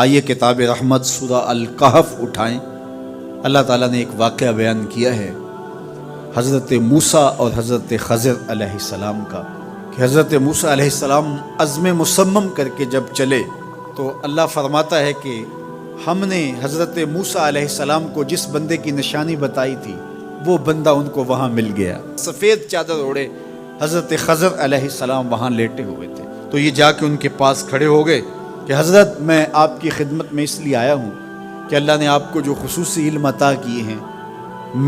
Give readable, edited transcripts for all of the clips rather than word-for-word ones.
آئیے کتاب رحمت سورہ الکہف اٹھائیں۔ اللہ تعالیٰ نے ایک واقعہ بیان کیا ہے حضرت موسیٰ اور حضرت خضر علیہ السلام کا، کہ حضرت موسیٰ علیہ السلام عزم مصمم کر کے جب چلے تو اللہ فرماتا ہے کہ ہم نے حضرت موسیٰ علیہ السلام کو جس بندے کی نشانی بتائی تھی وہ بندہ ان کو وہاں مل گیا۔ سفید چادر اوڑے حضرت خضر علیہ السلام وہاں لیٹے ہوئے تھے، تو یہ جا کے ان کے پاس کھڑے ہو گئے کہ حضرت میں آپ کی خدمت میں اس لیے آیا ہوں کہ اللہ نے آپ کو جو خصوصی علم عطا کیے ہیں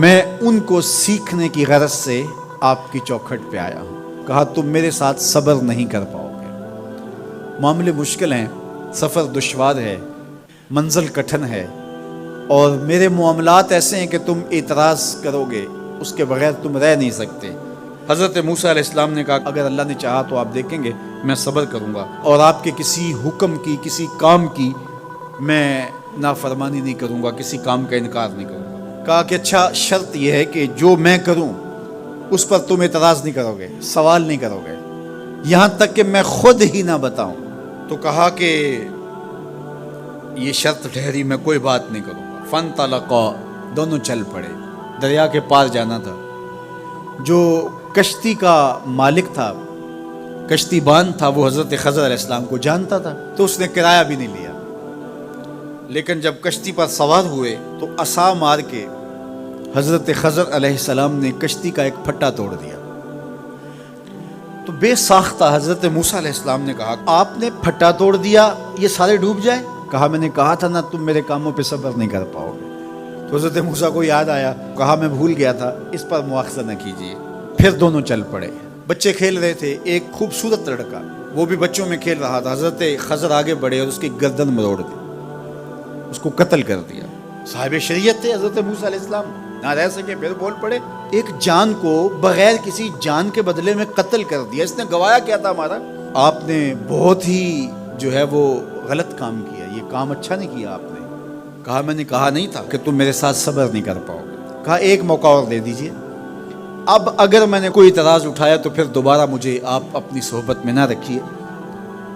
میں ان کو سیکھنے کی غرض سے آپ کی چوکھٹ پہ آیا ہوں۔ کہا تم میرے ساتھ صبر نہیں کر پاؤ گے، معاملے مشکل ہیں، سفر دشوار ہے، منزل کٹھن ہے، اور میرے معاملات ایسے ہیں کہ تم اعتراض کرو گے اس کے بغیر تم رہ نہیں سکتے۔ حضرت موسیٰ علیہ السلام نے کہا اگر اللہ نے چاہا تو آپ دیکھیں گے میں صبر کروں گا اور آپ کے کسی حکم کی کسی کام کی میں نافرمانی نہیں کروں گا، کسی کام کا انکار نہیں کروں گا۔ کہا کہ اچھا شرط یہ ہے کہ جو میں کروں اس پر تم اعتراض نہیں کرو گے، سوال نہیں کرو گے، یہاں تک کہ میں خود ہی نہ بتاؤں۔ تو کہا کہ یہ شرط ٹھہری، میں کوئی بات نہیں کروں گا۔ فانطلقا، دونوں چل پڑے، دریا کے پار جانا تھا۔ جو کشتی کا مالک تھا، کشتی بان تھا، وہ حضرت خضر علیہ السلام کو جانتا تھا تو اس نے کرایہ بھی نہیں لیا، لیکن جب کشتی پر سوار ہوئے تو عصا مار کے حضرت خضر علیہ السلام نے کشتی کا ایک پھٹا توڑ دیا۔ تو بے ساختہ حضرت موسیٰ علیہ السلام نے کہا آپ نے پھٹا توڑ دیا، یہ سارے ڈوب جائیں؟ کہا میں نے کہا تھا نا تم میرے کاموں پہ صبر نہیں کر پاؤ گے۔ تو حضرت موسیٰ کو یاد آیا، کہا میں بھول گیا تھا، اس پر مواخذہ نہ کیجیے۔ پھر دونوں چل پڑے، بچے کھیل رہے تھے، ایک خوبصورت لڑکا وہ بھی بچوں میں کھیل رہا تھا۔ حضرت خضر آگے بڑھے اور اس کی گردن مروڑ دی، اس کو قتل کر دیا۔ صاحب شریعت تھے حضرت موسیٰ علیہ السلام، نہ رہ سکے، پھر بول پڑے ایک جان کو بغیر کسی جان کے بدلے میں قتل کر دیا، اس نے گوایا کیا تھا ہمارا؟ آپ نے بہت ہی جو ہے وہ غلط کام کیا، یہ کام اچھا نہیں کیا آپ نے۔ کہا میں نے کہا نہیں تھا کہ تم میرے ساتھ صبر نہیں کر پاؤ گے۔ کہا ایک موقع اور دے دیجئے، اب اگر میں نے کوئی اعتراض اٹھایا تو پھر دوبارہ مجھے آپ اپنی صحبت میں نہ رکھیے،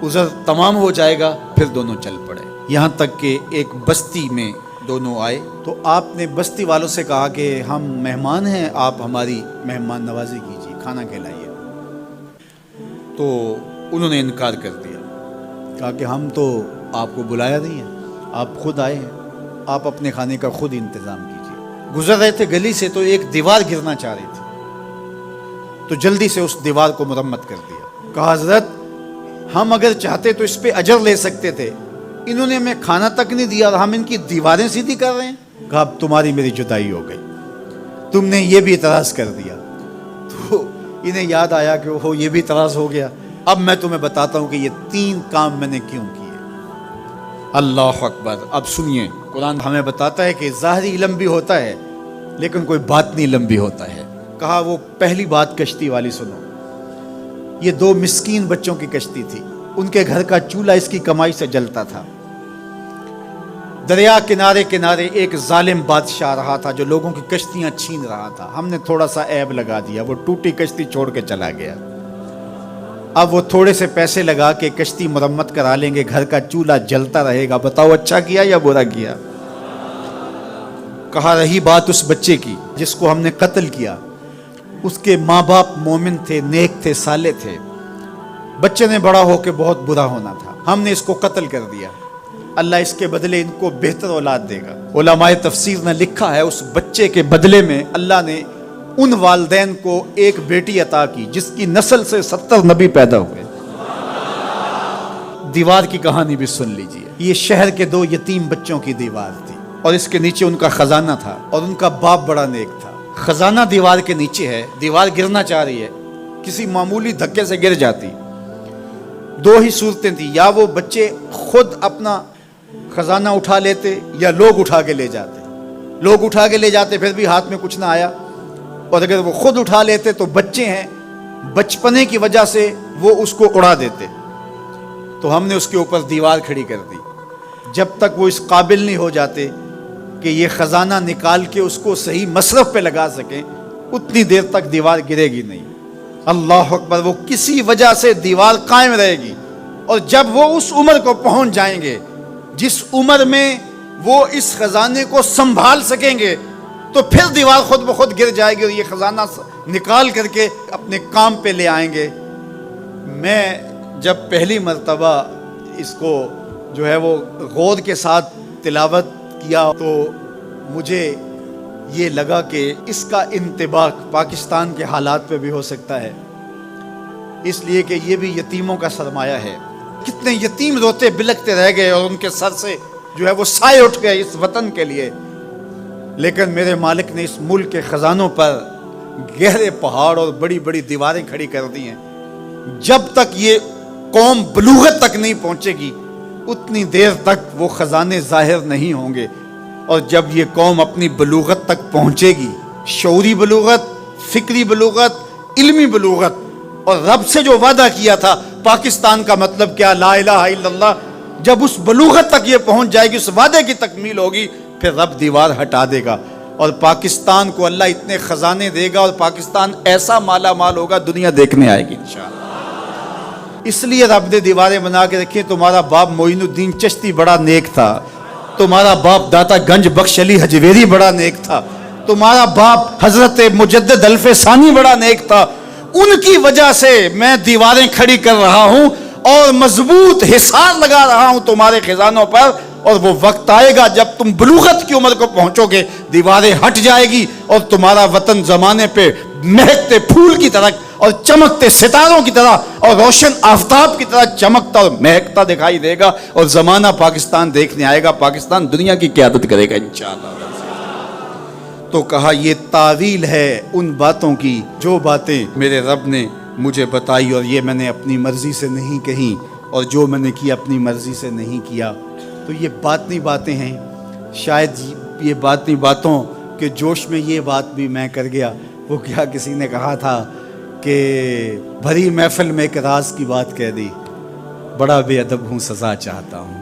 عذر تمام ہو جائے گا۔ پھر دونوں چل پڑے، یہاں تک کہ ایک بستی میں دونوں آئے تو آپ نے بستی والوں سے کہا کہ ہم مہمان ہیں، آپ ہماری مہمان نوازی کیجیے، کھانا کھلائیے۔ تو انہوں نے انکار کر دیا، کہا کہ ہم تو آپ کو بلایا نہیں ہے، آپ خود آئے ہیں، آپ اپنے کھانے کا خود انتظام کیجیے۔ گزر رہے تھے گلی سے تو ایک دیوار گرنا چاہ رہی تھی، تو جلدی سے اس دیوار کو مرمت کر دیا۔ کہا حضرت ہم اگر چاہتے تو اس پہ اجر لے سکتے تھے، انہوں نے ہمیں کھانا تک نہیں دیا اور ہم ان کی دیواریں سیدھی کر رہے ہیں۔ کہا اب تمہاری میری جدائی ہو گئی، تم نے یہ بھی اعتراض کر دیا۔ تو انہیں یاد آیا کہ وہ یہ بھی اعتراض ہو گیا، اب میں تمہیں بتاتا ہوں کہ یہ 3 کام میں نے کیوں کیے۔ اللہ اکبر۔ اب سنیے، قرآن ہمیں بتاتا ہے کہ ظاہری علم بھی ہوتا ہے لیکن کوئی باطنی علم بھی ہوتا ہے۔ کہا وہ پہلی بات کشتی والی سنو، یہ 2 مسکین بچوں کی کشتی تھی، ان کے گھر کا چولہا اس کی کمائی سے جلتا تھا۔ دریا کنارے کنارے ایک ظالم بادشاہ رہا تھا جو لوگوں کی کشتیاں چھین رہا تھا، ہم نے تھوڑا سا عیب لگا دیا، وہ ٹوٹی کشتی چھوڑ کے چلا گیا۔ اب وہ تھوڑے سے پیسے لگا کے کشتی مرمت کرا لیں گے، گھر کا چولہا جلتا رہے گا، بتاؤ اچھا کیا یا برا کیا؟ کہا رہی بات اس بچے کی جس کو ہم نے قتل کیا، اس کے ماں باپ مومن تھے، نیک تھے، صالح تھے، بچے نے بڑا ہو کے بہت برا ہونا تھا، ہم نے اس کو قتل کر دیا، اللہ اس کے بدلے ان کو بہتر اولاد دے گا۔ علماء تفسیر نے لکھا ہے اس بچے کے بدلے میں اللہ نے ان والدین کو ایک بیٹی عطا کی جس کی نسل سے 70 نبی پیدا ہوئے۔ دیوار کی کہانی بھی سن لیجئے، یہ شہر کے 2 یتیم بچوں کی دیوار تھی اور اس کے نیچے ان کا خزانہ تھا اور ان کا باپ بڑا نیک تھا۔ خزانہ دیوار کے نیچے ہے، دیوار گرنا چاہ رہی ہے، کسی معمولی دھکے سے گر جاتی۔ 2 ہی صورتیں تھیں، یا وہ بچے خود اپنا خزانہ اٹھا لیتے یا لوگ اٹھا کے لے جاتے۔ لوگ اٹھا کے لے جاتے پھر بھی ہاتھ میں کچھ نہ آیا، اور اگر وہ خود اٹھا لیتے تو بچے ہیں، بچپنے کی وجہ سے وہ اس کو اڑا دیتے۔ تو ہم نے اس کے اوپر دیوار کھڑی کر دی، جب تک وہ اس قابل نہیں ہو جاتے کہ یہ خزانہ نکال کے اس کو صحیح مصرف پہ لگا سکیں، اتنی دیر تک دیوار گرے گی نہیں۔ اللہ اکبر۔ وہ کسی وجہ سے دیوار قائم رہے گی، اور جب وہ اس عمر کو پہنچ جائیں گے جس عمر میں وہ اس خزانے کو سنبھال سکیں گے تو پھر دیوار خود بخود گر جائے گی اور یہ خزانہ نکال کر کے اپنے کام پہ لے آئیں گے۔ میں جب پہلی مرتبہ اس کو جو ہے وہ غور کے ساتھ تلاوت کیا تو مجھے یہ لگا کہ اس کا انطباق پاکستان کے حالات پہ بھی ہو سکتا ہے، اس لیے کہ یہ بھی یتیموں کا سرمایہ ہے۔ کتنے یتیم روتے بلکتے رہ گئے اور ان کے سر سے جو ہے وہ سائے اٹھ گئے اس وطن کے لیے، لیکن میرے مالک نے اس ملک کے خزانوں پر گہرے پہاڑ اور بڑی بڑی دیواریں کھڑی کر دی ہیں۔ جب تک یہ قوم بلوغت تک نہیں پہنچے گی اتنی دیر تک وہ خزانے ظاہر نہیں ہوں گے، اور جب یہ قوم اپنی بلوغت تک پہنچے گی، شعوری بلوغت، فکری بلوغت، علمی بلوغت، اور رب سے جو وعدہ کیا تھا پاکستان کا مطلب کیا، لا الہ الا اللہ، جب اس بلوغت تک یہ پہنچ جائے گی، اس وعدے کی تکمیل ہوگی، پھر رب دیوار ہٹا دے گا اور پاکستان کو اللہ اتنے خزانے دے گا اور پاکستان ایسا مالا مال ہوگا دنیا دیکھنے آئے گی انشاءاللہ۔ اس لیے رب نے دیواریں بنا کے رکھی۔ تمہارا باپ معین الدین چشتی بڑا نیک تھا، تمہارا باپ داتا گنج بخش علی حجویری بڑا نیک تھا، تمہارا باپ حضرت مجدد الف ثانی بڑا نیک تھا، ان کی وجہ سے میں دیواریں کھڑی کر رہا ہوں اور مضبوط حصار لگا رہا ہوں تمہارے خزانوں پر، اور وہ وقت آئے گا جب تم بلوغت کی عمر کو پہنچو گے، دیواریں ہٹ جائے گی اور تمہارا وطن زمانے پہ مہکتے پھول کی طرح اور چمکتے ستاروں کی طرح اور روشن آفتاب کی طرح چمکتا اور مہکتا دکھائی دے گا، اور زمانہ پاکستان دیکھنے آئے گا، پاکستان دنیا کی قیادت کرے گا انشاءاللہ۔ تو کہا یہ تعویل ہے ان باتوں کی جو باتیں میرے رب نے مجھے بتائی، اور یہ میں نے اپنی مرضی سے نہیں کہی، اور جو میں نے کیا اپنی مرضی سے نہیں کیا۔ تو یہ باطنی باتیں ہیں، شاید یہ باطنی باتوں کے جوش میں یہ بات بھی میں کر گیا۔ وہ کیا کسی نے کہا تھا کہ بھری محفل میں ایک راز کی بات کہہ دی، بڑا بے ادب ہوں سزا چاہتا ہوں۔